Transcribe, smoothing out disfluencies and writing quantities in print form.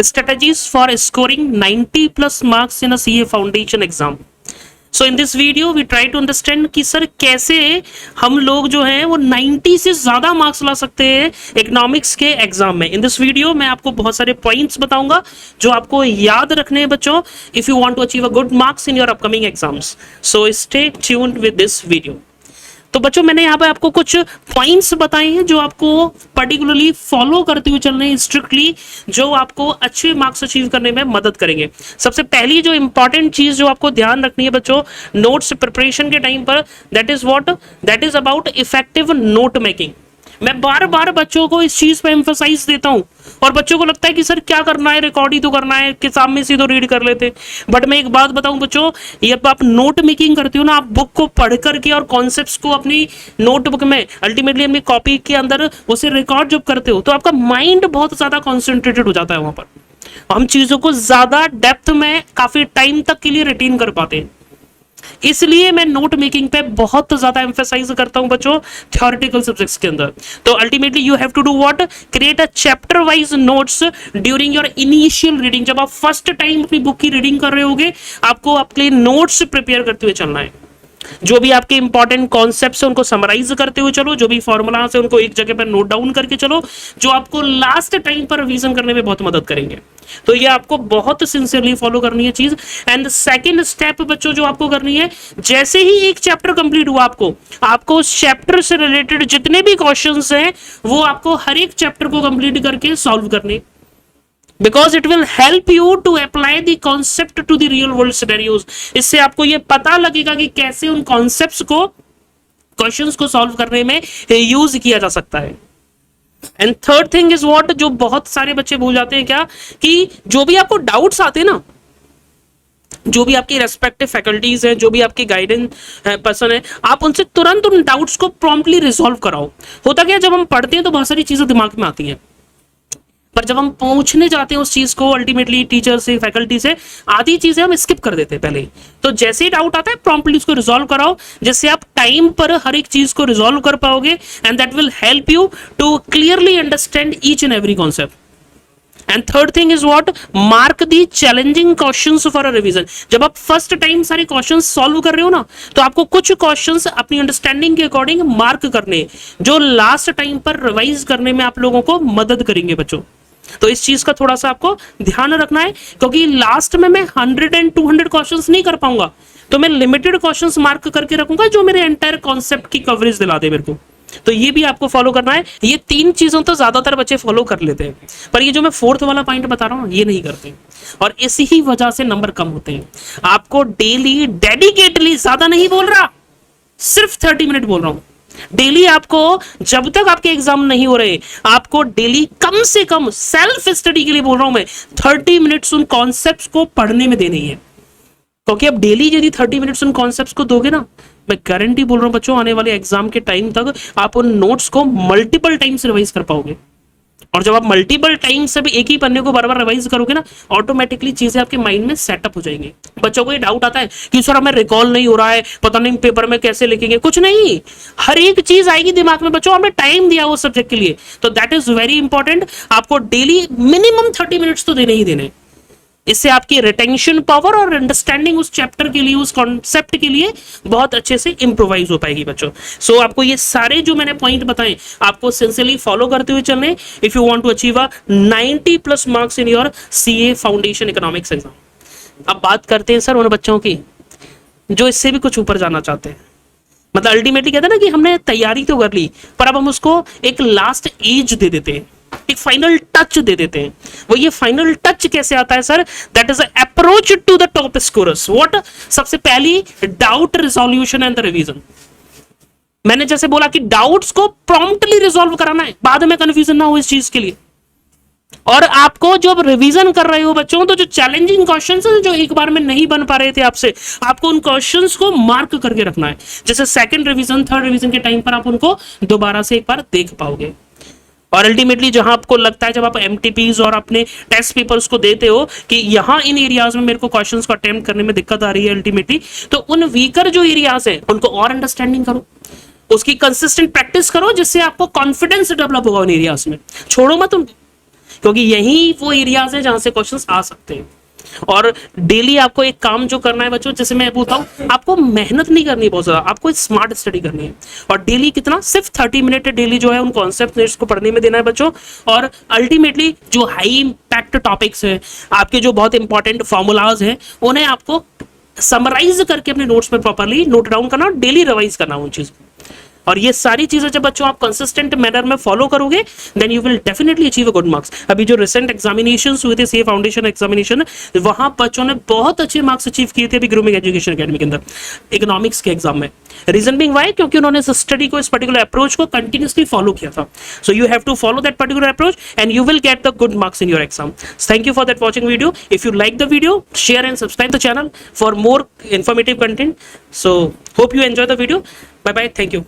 strategies for scoring 90 plus marks in a CA foundation exam. So in this video we try to understand कि sir कैसे हम लोग जो हैं वो 90 से ज्यादा मार्क्स ला सकते हैं इकोनॉमिक्स के एग्जाम में. इन दिस वीडियो मैं आपको बहुत सारे पॉइंट्स बताऊंगा जो आपको याद रखने हैं बच्चों, if you want to achieve a good marks in your upcoming exams. So stay tuned with this video. तो बच्चों मैंने यहाँ पे आपको कुछ पॉइंट्स बताए हैं जो आपको पर्टिकुलरली फॉलो करते हुए चलने हैं स्ट्रिक्टली, जो आपको अच्छे मार्क्स अचीव करने में मदद करेंगे. सबसे पहली जो इंपॉर्टेंट चीज जो आपको ध्यान रखनी है बच्चों नोट्स प्रिपरेशन के टाइम पर, that is what, that is about effective note making. मैं बार बार बच्चों को इस चीज पे एम्फसाइज देता हूं और बच्चों को लगता है कि सर क्या करना है, रिकॉर्ड ही तो करना है, किताब में से तो रीड कर लेते. बट मैं एक बात बताऊं बच्चों, ये आप नोट मेकिंग करते हो ना, आप बुक को पढ़ करके और कॉन्सेप्ट्स को अपनी नोटबुक में अल्टीमेटली अपनी कॉपी के अंदर उसे रिकॉर्ड जब करते हो तो आपका माइंड बहुत ज्यादा कॉन्सेंट्रेटेड हो जाता है वहां पर. हम चीजों को ज्यादा डेप्थ में काफी टाइम तक के लिए रिटेन कर पाते हैं. इसलिए मैं नोट मेकिंग पे बहुत ज्यादा एम्फसाइज करता हूं बच्चों थ्योरेटिकल सब्जेक्ट्स के अंदर. तो ultimately you have to do what, create a chapter wise notes during your initial reading. जब आप फर्स्ट टाइम अपनी बुक की रीडिंग कर रहे होगे आपको आपके लिए नोट्स प्रिपेयर करते हुए चलना है. जो भी आपके इंपॉर्टेंट कॉन्सेप्ट्स हैं उनको समराइज करते हुए चलो, जो भी फॉर्मूलास है उनको एक जगह पर नोट डाउन करके चलो, जो आपको लास्ट टाइम पर रिवीजन करने में बहुत मदद करेंगे. तो ये आपको बहुत सिंसियरली फॉलो करनी है चीज. एंड सेकंड स्टेप बच्चों जो आपको करनी है, जैसे ही एक चैप्टर कंप्लीट हुआ आपको उस चैप्टर से रिलेटेड जितने भी क्वेश्चंस हैं वो आपको हर एक चैप्टर को कंप्लीट करके सॉल्व करने, because it will help you to apply the concept to the real world scenarios. इससे आपको ये पता लगेगा कि कैसे उन कॉन्सेप्ट्स को, क्वेश्चंस को सॉल्व करने में यूज किया जा सकता है. And third thing is what, जो बहुत सारे बच्चे भूल जाते हैं क्या, कि जो भी आपको डाउट्स आते हैं ना, जो भी आपकी रेस्पेक्टिव फैकल्टीज हैं, जो भी आपके गाइडेंस पर्सन है, आप उनसे तुरंत उन डाउट्स को प्रॉम्प्टली रिजॉल्व कराओ. होता क्या, जब हम पढ़ते हैं तो बहुत सारी चीजें दिमाग में आती हैं, पर जब हम पूछने जाते हैं उस चीज को अल्टीमेटली टीचर से, फैकल्टी से, आधी चीजें हम स्किप कर देते हैं पहले ही. तो जैसे ही डाउट आता है प्रॉम्प्टली उसको रिजॉल्व कराओ, जिससे आप टाइम पर हर एक चीज को रिजॉल्व कर पाओगे. And that will help you to clearly understand each and every concept. And third thing is what, mark the challenging questions for a revision. जब आप फर्स्ट टाइम सारे क्वेश्चंस सॉल्व कर रहे हो ना, तो आपको कुछ क्वेश्चंस अपनी अंडरस्टैंडिंग के अकॉर्डिंग मार्क करने, जो लास्ट टाइम पर रिवाइज करने में आप लोगों को मदद करेंगे बच्चों. तो इस चीज का थोड़ा सा आपको ध्यान रखना है, क्योंकि लास्ट में मैं 100 एंड 200 क्वेश्चंस नहीं कर पाऊंगा, तो मैं लिमिटेड क्वेश्चंस मार्क करके रखूंगा जो मेरे एंटायर कॉन्सेप्ट की कवरेज दिला दे मेरे को. तो ये भी आपको फॉलो करना है. ये तीन चीजों तो ज्यादातर बच्चे फॉलो कर लेते हैं, पर ये जो मैं फोर्थ वाला पॉइंट बता रहा हूं ये नहीं करते, और इसी ही वजह से नंबर कम होते हैं. आपको डेली डेडिकेटली, ज्यादा नहीं बोल रहा, सिर्फ 30 मिनट बोल रहा हूं, डेली आपको, जब तक आपके एग्जाम नहीं हो रहे, आपको डेली कम से कम, सेल्फ स्टडी के लिए बोल रहा हूं मैं, 30 मिनट्स उन कॉन्सेप्ट्स को पढ़ने में देनी है. क्योंकि अब डेली यदि 30 मिनट्स उन कॉन्सेप्ट्स को दोगे ना, मैं गारंटी बोल रहा हूं बच्चों, आने वाले एग्जाम के टाइम तक आप उन नोट्स को मल्टीपल टाइम्स रिवाइज कर पाओगे. और जब आप मल्टीपल टाइम से भी एक ही पन्ने को बार बार रिवाइज करोगे ना, ऑटोमेटिकली चीजें आपके माइंड में सेटअप हो जाएंगी. बच्चों को ये डाउट आता है कि सर हमें रिकॉल नहीं हो रहा है, पता नहीं पेपर में कैसे लिखेंगे. कुछ नहीं, हर एक चीज आएगी दिमाग में बच्चों, हमने टाइम दिया उस सब्जेक्ट के लिए. तो दैट इज वेरी इंपॉर्टेंट. आपको डेली मिनिमम 30 मिनट्स तो देने ही देने. इससे आपकी रिटेंशन पावर और अंडरस्टैंडिंग उस चैप्टर के लिए, उस कॉन्सेप्ट के लिए बहुत अच्छे से इंप्रोवाइज हो पाएगी बच्चों. सो आपको ये सारे जो मैंने पॉइंट बताए आपको सिंसियरली फॉलो करते हुए चलने, if you want to achieve a 90 plus marks in your CA foundation economics exam. अब बात करते हैं सर उन बच्चों की जो इससे भी कुछ ऊपर जाना चाहते हैं. मतलब अल्टीमेटली कहते हैं ना कि हमने तैयारी तो कर ली, पर अब हम उसको एक लास्ट एज दे देते हैं, एक फाइनल टच दे देते हैं. वो ये फाइनल टच कैसे आता है sir, that is approach to the top scorers. What, सबसे पहली doubt resolution and the revision. मैंने जैसे बोला कि डाउट्स को प्रॉम्प्टली रिजॉल्व कराना है, बाद में कंफ्यूजन ना हो इस चीज के लिए. और आपको जब रिवीजन कर रहे हो बच्चों, तो जो चैलेंजिंग क्वेश्चंस हैं जो एक बार में नहीं बन पा रहे थे आपसे, आपको उन क्वेश्चंस को मार्क करके रखना है. जैसे सेकंड रिवीजन, थर्ड रिवीजन के टाइम पर आप उनको दोबारा से एक बार देख पाओगे. और अल्टीमेटली जहां आपको लगता है, जब आप एमटीपीज और अपने टेस्ट पेपर्स को देते हो कि यहां इन एरियाज में मेरे को क्वेश्चंस को अटेम्प्ट करने में दिक्कत आ रही है अल्टीमेटली, तो उन वीकर जो एरियाज है उनको और अंडरस्टैंडिंग करो, उसकी कंसिस्टेंट प्रैक्टिस करो, जिससे आपको कॉन्फिडेंस डेवलप होगा उन एरियाज में. छोड़ो मत उनको. क्योंकि यही वो एरियाज है जहां से क्वेश्चंस आ सकते हैं। और डेली आपको एक काम जो करना है बच्चों, जैसे मैं बोलता हूँ, आपको मेहनत नहीं करनी बहुत ज्यादा, आपको स्मार्ट स्टडी करनी है। और डेली कितना, सिर्फ 30 मिनट डेली जो है उन कॉन्सेप्ट को पढ़ने में देना है बच्चों। और अल्टीमेटली जो हाई इंपैक्ट टॉपिक्स है, आपके जो बहुत इंपॉर्टेंट फॉर्मूलाज हैं, उन्हें आपको समराइज करके अपने नोट्स में प्रॉपरली नोट डाउन करना, डेली रिवाइज करना उन चीज। और ये सारी चीजें जब बच्चों आप कंसिस्टेंट मैनर में फॉलो करोगे, then you will definitely achieve a good marks. अभी जो रिसेंट एग्जामिनेशंस हुए थे, सीए फाउंडेशन एग्जामिनेशन, वहां बच्चों ने बहुत अच्छे मार्क्स अचीव किए थे अभी ग्रूमिंग एजुकेशन एकेडमी के अंदर, इकोनॉमिक्स के एग्जाम में। रीजन बिंग वाई, क्योंकि उन्होंने इस स्टडी को, इस पर्टिकुलर अप्रोच को कंटिन्यूसली फॉलो किया था। So you have to follow that particular approach and you will get the good marks in your exam. Thank you for that watching video. If you like the video, share and subscribe the channel for more informative content. So hope you enjoy the video. Bye bye. Thank you.